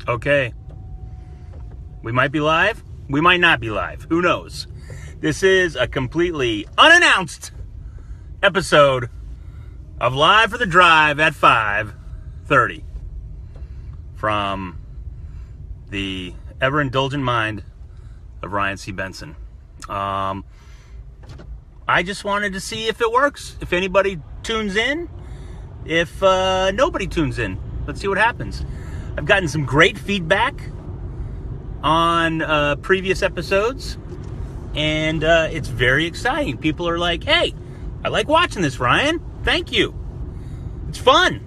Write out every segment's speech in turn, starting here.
Okay. We might be live. We might not be live. Who knows? This is a completely unannounced episode of Live for the Drive at 5:30 from the ever-indulgent mind of Ryan C. Benson. I just wanted to see if it works. If anybody tunes in. If nobody tunes in. Let's see what happens. I've gotten some great feedback on previous episodes, and it's very exciting. People are like, hey, I like watching this, Ryan. Thank you. It's fun.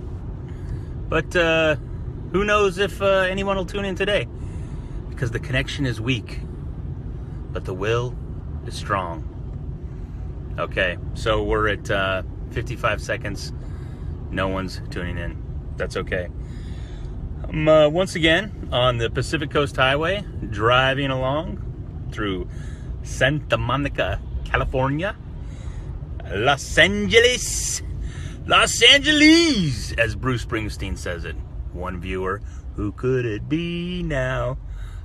But who knows if anyone will tune in today, because the connection is weak, but the will is strong. Okay, so we're at 55 seconds. No one's tuning in. That's okay. I'm once again on the Pacific Coast Highway, driving along through Santa Monica, California. Los Angeles, as Bruce Springsteen says it. One viewer, who could it be now?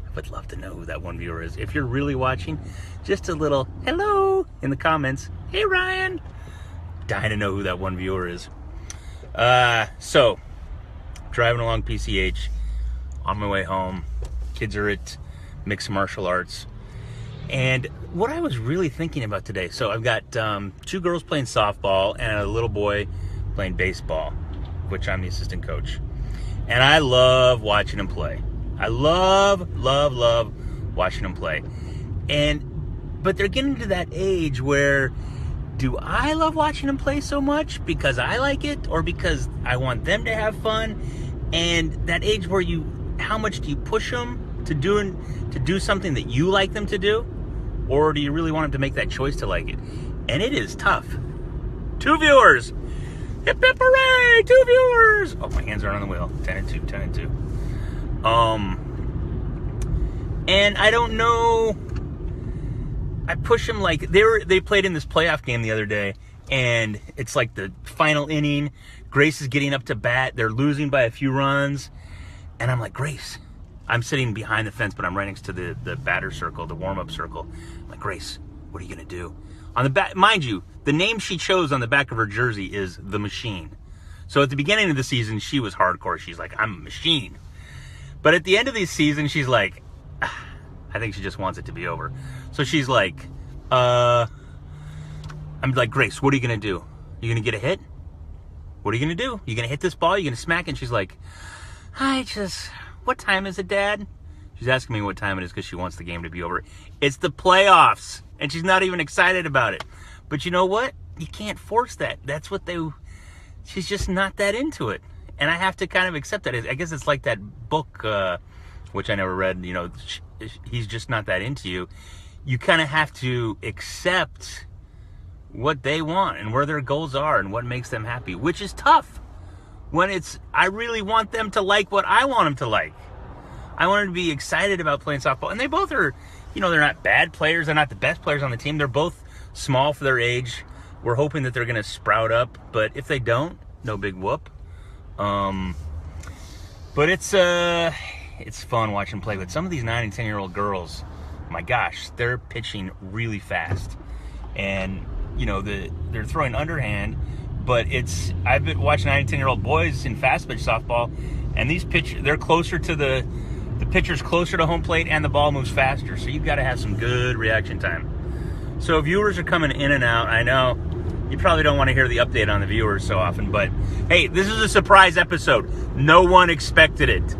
I would love to know who that one viewer is. If you're really watching, just a little hello in the comments. Hey, Ryan. Dying to know who that one viewer is. So, driving along PCH, on my way home. Kids are at mixed martial arts. And what I was really thinking about today, so I've got two girls playing softball and a little boy playing baseball, which I'm the assistant coach. And I love watching them play. I love watching them play. But they're getting to that age where, do I love watching them play so much because I like it, or because I want them to have fun? And that age where how much do you push them to do something that you like them to do? Or do you really want them to make that choice to like it? And it is tough. 2 viewers. Hip hip hooray, 2 viewers. Oh, my hands are on the wheel. 10 and 2, 10 and 2. And I don't know. I push them like they played in this playoff game the other day, and it's like the final inning. Grace is getting up to bat. They're losing by a few runs. And I'm like, Grace, I'm sitting behind the fence, but I'm right next to the batter circle, the warm-up circle. I'm like, Grace, what are you going to do? On the back, mind you, the name she chose on the back of her jersey is The Machine. So at the beginning of the season, she was hardcore. She's like, I'm a machine. But at the end of the season, she's like, I think she just wants it to be over. So she's like, I'm like, Grace, what are you going to do? You going to get a hit? What are you going to do? You going to hit this ball? You going to smack it? And she's like, what time is it, Dad? She's asking me what time it is because she wants the game to be over. It's the playoffs, and she's not even excited about it. But you know what? You can't force that. She's just not that into it. And I have to kind of accept that. I guess it's like that book, which I never read, He's Just Not That Into You. You kind of have to accept what they want and where their goals are and what makes them happy, which is tough when I really want them to like what I want them to like. I want them to be excited about playing softball. And they both are, they're not bad players. They're not the best players on the team. They're both small for their age. We're hoping that they're going to sprout up. But if they don't, no big whoop. But it's fun watching them play. But some of these 9 and 10-year-old girls, my gosh, they're pitching really fast. And, they're throwing underhand. But I've been watching 9 and 10-year-old boys in fast pitch softball. And these they're closer to the pitcher's closer to home plate, and the ball moves faster. So you've got to have some good reaction time. So viewers are coming in and out. I know you probably don't want to hear the update on the viewers so often. But, hey, this is a surprise episode. No one expected it.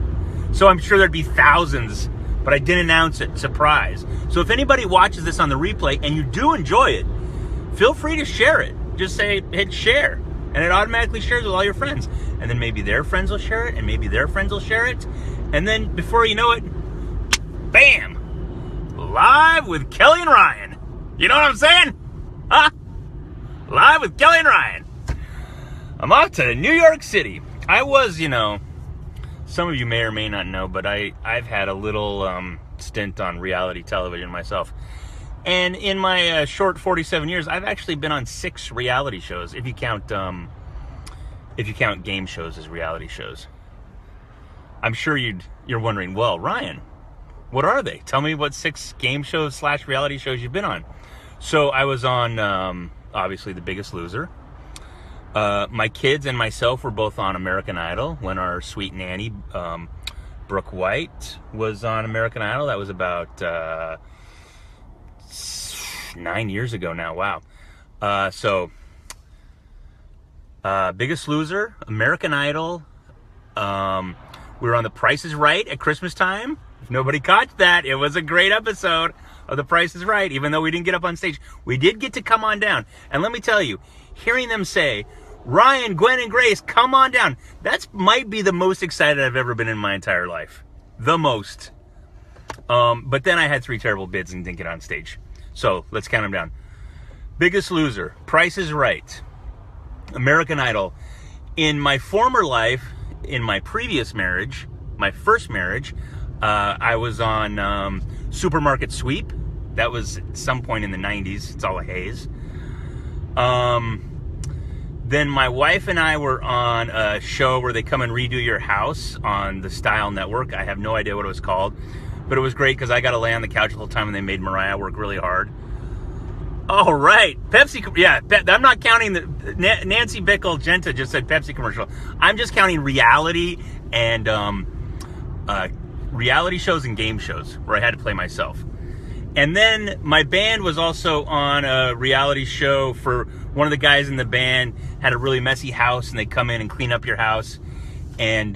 So I'm sure there'd be thousands, but I didn't announce it. Surprise. So if anybody watches this on the replay and you do enjoy it, feel free to share it. Just hit share, and it automatically shares with all your friends. And then maybe their friends will share it, and maybe their friends will share it. And then before you know it, bam! Live with Kelly and Ryan. You know what I'm saying? Huh? Live with Kelly and Ryan. I'm off to New York City. I was, some of you may or may not know, but I've had a little stint on reality television myself. And in my short 47 years, I've actually been on 6 reality shows, if you count game shows as reality shows. I'm sure you're wondering, well, Ryan, what are they? Tell me what 6 game shows / reality shows you've been on. So I was on, obviously, The Biggest Loser. My kids and myself were both on American Idol when our sweet nanny, Brooke White, was on American Idol. That was about 9 years ago now. Wow. So Biggest Loser, American Idol. We were on The Price is Right at Christmas time. If nobody caught that, it was a great episode of The Price is Right. Even though we didn't get up on stage, we did get to come on down. And let me tell you, hearing them say, Ryan, Gwen, and Grace, come on down. That might be the most excited I've ever been in my entire life. The most. But then I had 3 terrible bids and didn't get on stage. So let's count them down. Biggest Loser, Price is Right, American Idol. In my former life, in my previous marriage, my first marriage, I was on Supermarket Sweep. That was at some point in the 90s. It's all a haze. Then my wife and I were on a show where they come and redo your house on the Style Network. I have no idea what it was called, but it was great because I got to lay on the couch the whole time and they made Mariah work really hard. Oh, right. Pepsi. Yeah, I'm not counting the Nancy Bickle Genta just said Pepsi commercial. I'm just counting reality and reality shows and game shows where I had to play myself. And then my band was also on a reality show for one of the guys in the band had a really messy house and they come in and clean up your house and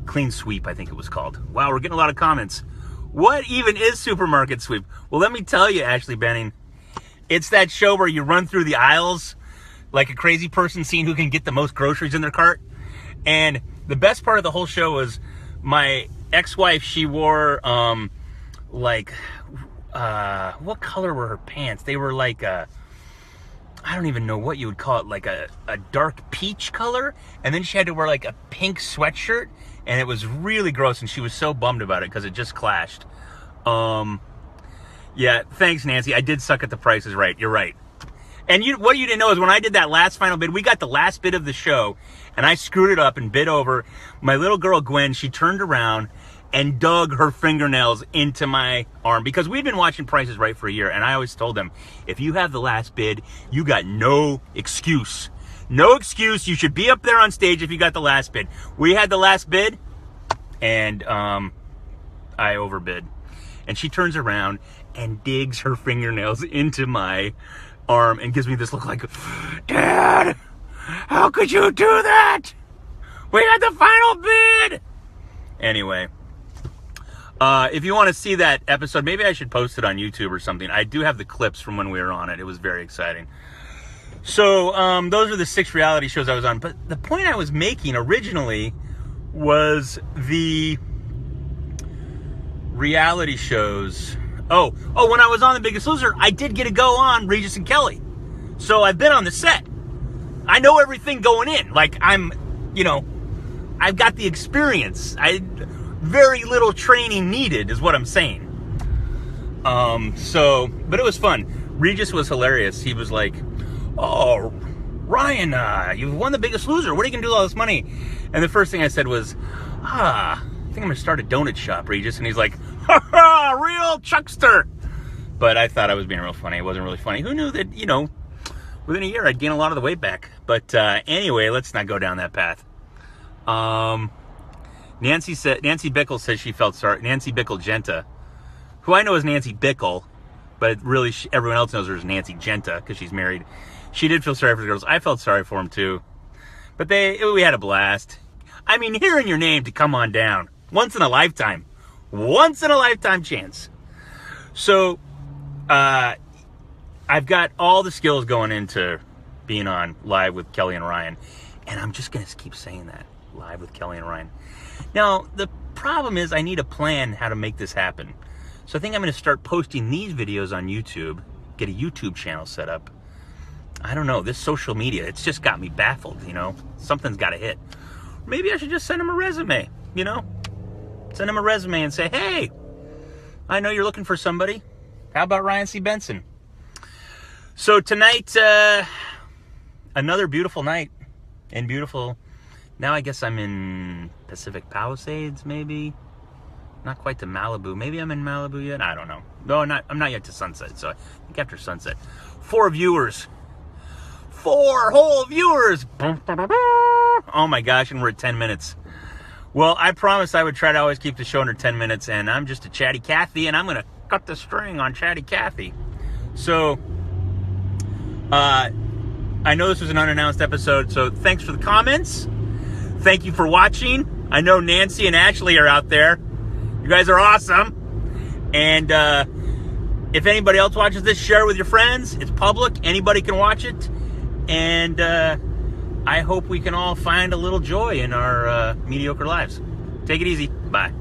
Clean Sweep, I think it was called. Wow, we're getting a lot of comments. What even is Supermarket Sweep? Well, let me tell you, Ashley Benning, it's that show where you run through the aisles like a crazy person seeing who can get the most groceries in their cart. And the best part of the whole show was my ex-wife, she wore what color were her pants? They were like I don't even know what you would call it, like a dark peach color. And then she had to wear like a pink sweatshirt. And it was really gross. And she was so bummed about it because it just clashed. Yeah, thanks, Nancy. I did suck at The Price is Right. You're right. And what you didn't know is when I did that last final bid, we got the last bid of the show. And I screwed it up and bid over. My little girl, Gwen, she turned around and dug her fingernails into my arm because we'd been watching Price is Right for a year. And I always told them, if you have the last bid, you got no excuse. No excuse. You should be up there on stage if you got the last bid. We had the last bid and I overbid. And she turns around and digs her fingernails into my arm and gives me this look like, Dad, how could you do that? We had the final bid. Anyway. If you want to see that episode, maybe I should post it on YouTube or something. I do have the clips from when we were on it. It was very exciting. So, those are the 6 reality shows I was on. But the point I was making originally was the reality shows. Oh, when I was on The Biggest Loser, I did get to go on Regis and Kelly. So I've been on the set. I know everything going in. Like, I've got the experience. Very little training needed is what I'm saying. But it was fun. Regis was hilarious. He was like, oh, Ryan, you won The Biggest Loser. What are you going to do with all this money? And the first thing I said was, I think I'm going to start a donut shop, Regis. And he's like, ha ha, real chuckster. But I thought I was being real funny. It wasn't really funny. Who knew that, within a year I'd gain a lot of the weight back. But anyway, let's not go down that path. Nancy Bickle says she felt sorry. Nancy Bickle Genta, who I know as Nancy Bickle, but really everyone else knows her as Nancy Genta because she's married. She did feel sorry for the girls. I felt sorry for them too. But we had a blast. I mean, hearing your name to come on down. Once in a lifetime. Once in a lifetime chance. So, I've got all the skills going into being on Live with Kelly and Ryan. And I'm just going to keep saying that. Live with Kelly and Ryan. Now, the problem is I need a plan how to make this happen. So I think I'm going to start posting these videos on YouTube. Get a YouTube channel set up. I don't know. This social media, it's just got me baffled, Something's got to hit. Maybe I should just send him a resume, Send him a resume and say, hey, I know you're looking for somebody. How about Ryan C. Benson? So tonight, another beautiful night in beautiful Now I guess I'm in Pacific Palisades, maybe. Not quite to Malibu. Maybe I'm in Malibu yet. I don't know. No, I'm not yet to Sunset. So I think after Sunset. 4 viewers. 4 whole viewers. Oh my gosh, and we're at 10 minutes. Well, I promised I would try to always keep the show under 10 minutes, and I'm just a chatty Cathy, and I'm going to cut the string on chatty Cathy. So, I know this was an unannounced episode, so thanks for the comments. Thank you for watching. I know Nancy and Ashley are out there. You guys are awesome. And if anybody else watches this, share it with your friends. It's public. Anybody can watch it. And I hope we can all find a little joy in our mediocre lives. Take it easy. Bye.